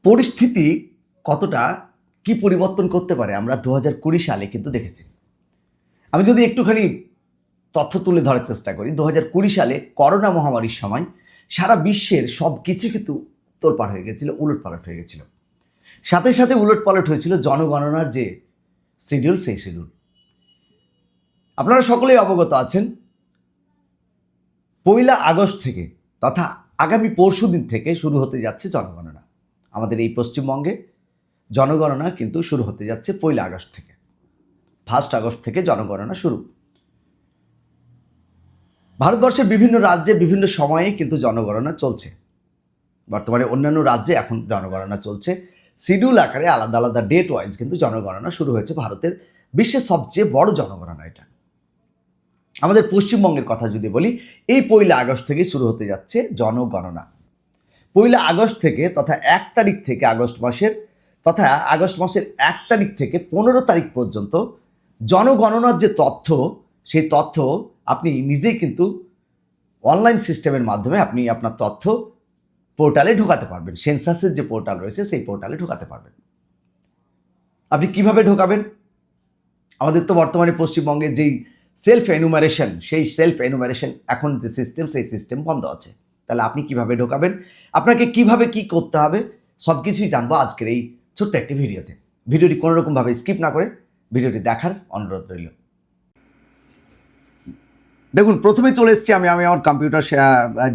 পরিস্থিতি কতটা কি পরিবর্তন করতে পারে আমরা 2020 সালে কিন্তু দেখেছি। আমি যদি একটুখানি তথ্য তুলে ধরার চেষ্টা করি, 2020 সালে করোনা মহামারীর সময় সারা বিশ্বের সব কিছু কিন্তু তোলপাড় হয়ে গেছিল, উলটপালট হয়ে গেছিল। সাথে সাথে উলটপালট হয়েছিল জনগণনার যে শিডিউল, সেই শিডিউল। আপনারা সকলেই অবগত আছেন, 1 আগস্ট থেকে তথা আগামী পরশুদিন থেকে শুরু হতে যাচ্ছে জনগণনা। আমাদের এই পশ্চিমবঙ্গে জনগণনা কিন্তু শুরু হতে যাচ্ছে 1 আগস্ট থেকে। 1 আগস্ট থেকে জনগণনা শুরু। ভারতবর্ষের বিভিন্ন রাজ্যে বিভিন্ন সময়ে কিন্তু জনগণনা চলছে। বর্তমানে অন্যান্য রাজ্যে এখন জনগণনা চলছে। শিডিউল আকারে আলাদা আলাদা ডেট ওয়াইজ কিন্তু জনগণনা শুরু হয়েছে। ভারতের বিশ্বের সবচেয়ে বড় জনগণনা এটা। আমাদের পশ্চিমবঙ্গের কথা যদি বলি, এই 1 আগস্ট থেকে শুরু হতে যাচ্ছে জনগণনা। 1 আগস্ট থেকে তথা 1 তারিখ থেকে আগস্ট মাসের 1 তারিখ থেকে 15 তারিখ পর্যন্ত জনগণনার যে তথ্য, সেই তথ্য আপনি নিজেই কিন্তু অনলাইন সিস্টেমের মাধ্যমে আপনি আপনার তথ্য পোর্টালে ঢোকাতে পারবেন। সেন্সাসের যে পোর্টাল রয়েছে সেই পোর্টালে ঢোকাতে পারবেন। আপনি কিভাবে ঢোকাবেন? আমাদের তো বর্তমানে পশ্চিমবঙ্গে যেই সেলফ এনুমারেশন, সেই সেলফ এনুমারেশন এখন যে সিস্টেম, সেই সিস্টেম বন্ধ আছে। তাহলে আপনি কিভাবে ঢোকাবেন, আপনাকে কিভাবে কি করতে হবে, সব কিছুই জানবো আজকের এই ছোট্ট একটি ভিডিওতে। ভিডিওটি কোনো রকমভাবে স্কিপ না করে ভিডিওটি দেখার অনুরোধ রইল। দেখুন, প্রথমে চলে এসেছি আমি আমার কম্পিউটার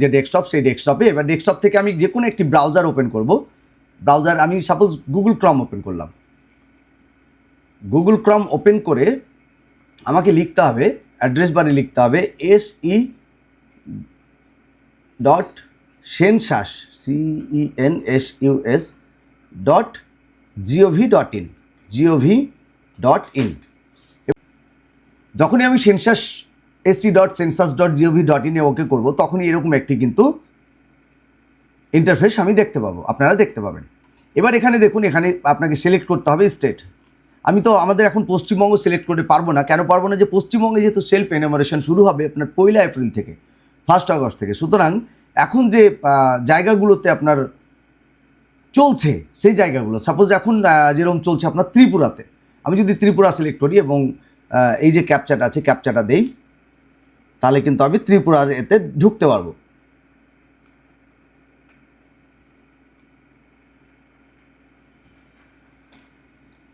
যে ডেস্কটপ, সেই ডেস্কটপে। এবার ডেস্কটপ থেকে আমি যে কোনো একটি ব্রাউজার ওপেন করব। ব্রাউজার আমি সাপোজ গুগল ক্রম ওপেন করলাম। গুগল ক্রম ওপেন করে আমাকে লিখতে হবে, অ্যাড্রেস বারে লিখতে হবে se.census CENSUS.gov.in। যখনই আমি se.census.gov.in এ ওকে করবো, তখনই এরকম একটি কিন্তু ইন্টারফেস আমি দেখতে পাবো, আপনারা দেখতে পাবেন। এবার এখানে দেখুন, এখানে আপনাকে সিলেক্ট করতে হবে স্টেট। আমি তো আমাদের এখন পশ্চিমবঙ্গ সিলেক্ট করতে পারবো না। কেন পারবো না? যে পশ্চিমবঙ্গে যেহেতু সেলফ এনুমারেশন শুরু হবে আপনার 1 এপ্রিল থেকে 1 আগস্ট থেকে, সুতরাং এখন যে জায়গাগুলোতে আপনার চলছে সেই জায়গাগুলো, সাপোজ এখন যেরকম চলছে আপনার ত্রিপুরাতে, আমি যদি ত্রিপুরা সিলেক্ট করি এবং এই যে ক্যাপচাটা আছে, ক্যাপচাটা দেই, তাহলে কিন্তু আমি ত্রিপুরার এতে ঢুকতে পারবো।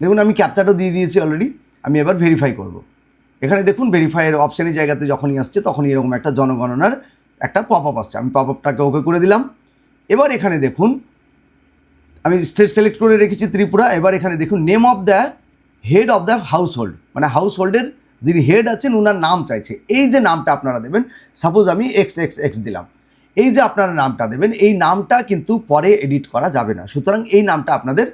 দেখুন, আমি ক্যাপচাটা দিয়ে দিয়েছি অলরেডি। আমি এবার ভেরিফাই করব। এখানে দেখুন, ভেরিফাইয়ের অপশানের জায়গাতে যখনই আসছে, তখনই এরকম একটা জনগণনার একটা পপ আপ আসছে। আমি পপ আপটাকে ওকে করে দিলাম। এবার এখানে দেখুন, আমি স্টেট সিলেক্ট করে রেখেছি ত্রিপুরা। এবার এখানে দেখুন, name of the head of the house hold, মানে হাউস হোল্ডের যিনি হেড আছেন ওনার নাম চাইছে। এই যে নামটা আপনারা দেবেন, সাপোজ আমি XXX দিলাম। এই যে আপনারা নামটা দেবেন, এই নামটা কিন্তু পরে এডিট করা যাবে না। সুতরাং এই নামটা আপনাদের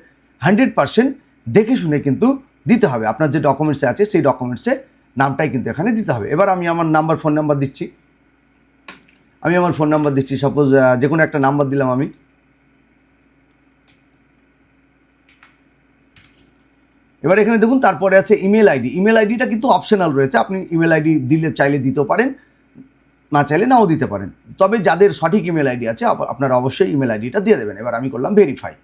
100% দেখে শুনে কিন্তু দিতে হবে। আপনার যে ডকুমেন্টসে আছে সেই ডকুমেন্টসে নামটাই কিন্তু এখানে দিতে হবে। এবার আমি আমার ফোন নাম্বার দিচ্ছি। সাপোজ যে কোনো একটা নাম্বার দিলাম আমি। এবার এখানে দেখুন, তারপরে আছে ইমেল আইডি। ইমেল আইডিটা কিন্তু অপশনাল রয়েছে। আপনি ইমেল আইডি দিলে চাইলে দিতেও পারেন, না চাইলে নাও দিতে পারেন। তবে যাদের সঠিক ইমেল আইডি আছে আপনারা অবশ্যই ইমেল আইডিটা দিয়ে দেবেন। এবার আমি করলাম ভেরিফাই।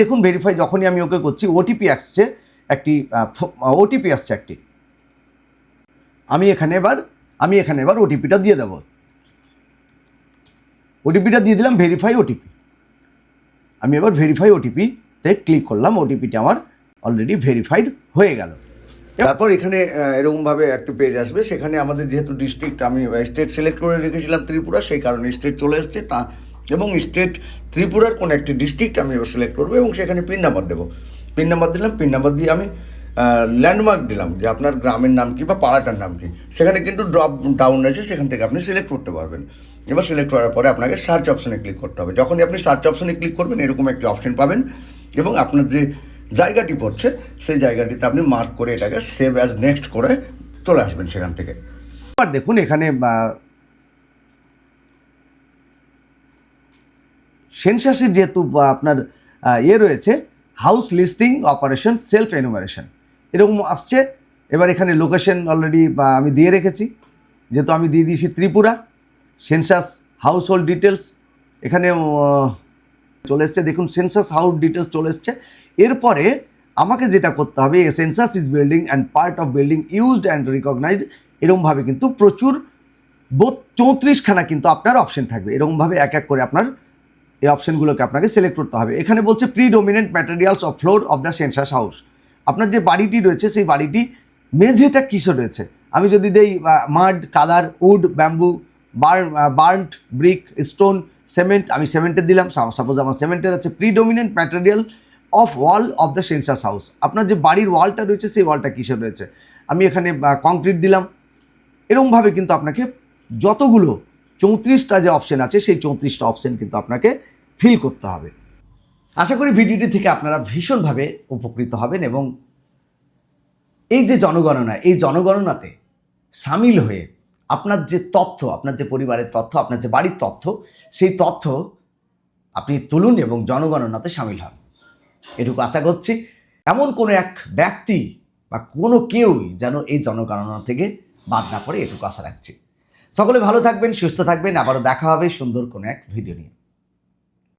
দেখুন, ভেরিফাই যখনই আমি ওকে করছি, ওটিপি আসছে একটি। আমি এখানে এবার ওটিপিটা দিয়ে দেবো। ওটিপিটা দিয়ে দিলাম, ভেরিফাই ওটিপি। আমি এবার ভেরিফাই ওটিপিতে ক্লিক করলাম। ওটিপিটা আমার অলরেডি ভেরিফাইড হয়ে গেল। তারপর এখানে এরকমভাবে একটা পেজ আসবে। সেখানে আমাদের যেহেতু ডিস্ট্রিক্ট, আমি স্টেট সিলেক্ট করে রেখেছিলাম ত্রিপুরা, সেই কারণে স্টেট চলে এসছে তা, এবং স্টেট ত্রিপুরার কোনো একটি ডিস্ট্রিক্ট আমি এবার সিলেক্ট করবো এবং সেখানে পিন নাম্বার দেবো। পিন নাম্বার দিলাম। পিন নাম্বার দিয়ে আমি ল্যান্ডমার্ক দিলাম যে আপনার গ্রামের নাম কি বা পাড়াটার নাম কি। সেখানে কিন্তু ড্রপ ডাউন আছে, সেখান থেকে আপনি সিলেক্ট করতে পারবেন। এবার সিলেক্ট করার পরে আপনাকে সার্চ অপশানে ক্লিক করতে হবে। যখনই আপনি সার্চ অপশানে ক্লিক করবেন, এরকম একটি অপশান পাবেন এবং আপনার যে জায়গাটি পড়ছে সেই জায়গাটিতে আপনি মার্ক করে এটাকে সেভ অ্যাজ নেক্সট করে চলে আসবেন সেখান থেকে। এবার দেখুন, এখানে সেন্সাসের যেহেতু আপনার রয়েছে, house listing operation self enumeration এরকম আসছে। এবার এখানে লোকেশন অলরেডি আমি দিয়ে রেখেছি, যেহেতু আমি দিয়ে দিয়েছি Tripura. Census house hold details, এখানে চলে এসছে, দেখুন সেন্সাস হাউস ডিটেলস চলে এসছে। এরপরে আমাকে যেটা করতে হবে, a census is building and part of building used and recognised, এরকমভাবে কিন্তু প্রচুর 34খানা কিন্তু আপনার অপশন থাকবে। এরকমভাবে এক এক করে আপনার এই অপশনগুলোকে আপনাকে সিলেক্ট করতে হবে। এখানে বলছে predominant materials of floor of the census house. আপনার যে বাড়িটি রয়েছে সেই বাড়িটি মেঝেটা কিসে রয়েছে, আমি যদি দেই মাড, কাদার, wood, bamboo, burned, brick, stone, cement, আমি সিমেন্টের দিলাম। সাপোজ আমার সিমেন্টের আছে। Predominant material of wall of the census house, আপনার যে বাড়ির ওয়ালটা রয়েছে সেই ওয়ালটা কিসে রয়েছে, আমি এখানে কংক্রিট দিলাম। এরকমভাবে কিন্তু আপনাকে যতগুলো 34টা যে অপশন আছে সেই 34টা অপশন কিন্তু আপনাকে ফিল করতে হবে। আশা করি ভিডিওটি থেকে আপনারা ভীষণভাবে উপকৃত হবেন এবং এই যে জনগণনা, এই জনগণনাতে সামিল হয়ে আপনার যে তথ্য, আপনার যে পরিবারের তথ্য, আপনার যে বাড়ির তথ্য, সেই তথ্য আপনি তুলুন এবং জনগণনাতে সামিল হন। এটুকু আশা করছি। এমন কোনো এক ব্যক্তি বা কোনো কেউই যেন এই জনগণনা থেকে বাদ না পড়ে, এটুকু আশা রাখছি। সকলে ভালো থাকবেন, সুস্থ থাকবেন। আবারও দেখা হবে সুন্দর কোনো এক ভিডিও নিয়ে।